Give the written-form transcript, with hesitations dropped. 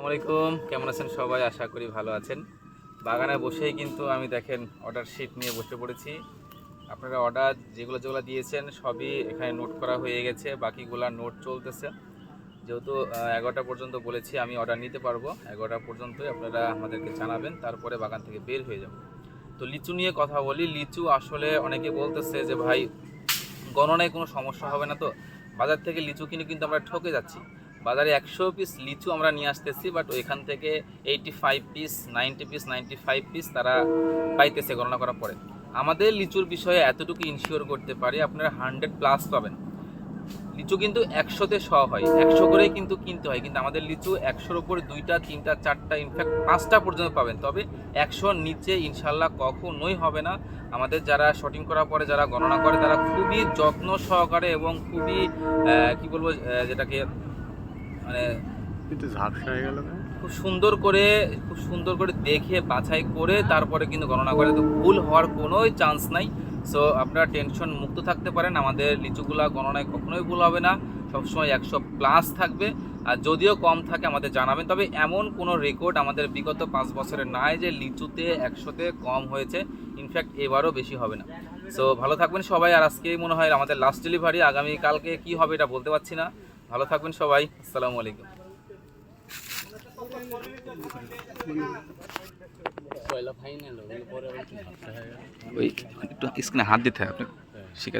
আসসালামু আলাইকুম, কেমন আছেন সবাই? আশা করি ভালো আছেন। বাগানে বসেই কিন্তু আমি দেখেন অর্ডার শিট নিয়ে বসে পড়েছি। আপনারা অর্ডার যেগুলো যেগুলো দিয়েছেন সবই এখানে নোট করা হয়ে গেছে, বাকিগুলা নোট চলতেছে। যেহেতু 11টা পর্যন্ত বলেছি আমি অর্ডার নিতে পারবো, 11টা পর্যন্তই আপনারা আমাদেরকে জানাবেন, তারপরে বাগান থেকে বের হয়ে যাব। তো লিচু নিয়ে কথা বলি। লিচু আসলে অনেকে বলতেছে যে ভাই গণনায় কোনো সমস্যা হবে না, তো বাজার থেকে লিচু কিনে কিন্তু আমরা ঠকে যাচ্ছি। বাজারে 100 পিস লিচু আমরা নিয়ে আসতেছি, বাট ওইখান থেকে 85 পিস, 90 পিস, 95 পিস তারা পাইতেছে গণনা করার পরে। আমাদের লিচুর বিষয়ে এতটুকু ইনশিওর করতে পারি আপনারা 100+ পাবেন। লিচু কিন্তু 100তে হয়, 100 করেই কিন্তু কিনতে হয়, কিন্তু আমাদের লিচু 100-র উপরে 2টা 3টা 4টা ইনফ্যাক্ট 5টা পর্যন্ত পাবেন। তবে 100-র নিচে ইনশাল্লাহ কখনোই হবে না। আমাদের যারা শটিং করার পরে যারা গণনা করে তারা খুবই যত্ন সহকারে এবং খুবই কি বলবো, যেটাকে মানে কিন্তু ঝাপসা হয়ে গেল না? খুব সুন্দর করে দেখে বাছাই করে তারপরে কিন্তু গণনা করে, তো ভুল হওয়ার কোনোই চান্স নাই। সো আপনারা টেনশন মুক্ত থাকতে পারেন, আমাদের লিচুগুলা গণনায় কখনোই ভুল হবে না, সবসময় 100+ থাকবে। আর যদিও কম থাকে আমাদের জানাবেন, তবে এমন কোনো রেকর্ড আমাদের বিগত 5 বছরের নাই যে লিচুতে 100তে কম হয়েছে। ইনফ্যাক্ট এবারও বেশি হবে না। সো ভালো থাকবেন সবাই। আর আজকেই মনে হয় আমাদের লাস্ট ডেলিভারি, আগামীকালকে কি হবে এটা বলতে পারছি না। ভালো থাকবেন সবাই, আসসালামু আলাইকুম। পয়লা ফাইনাল পরে আবার একটু ঝাপসা হয়ে গেল। ওই একটু স্ক্রিনে হাত দিতে হয়, আপনি শিখাতে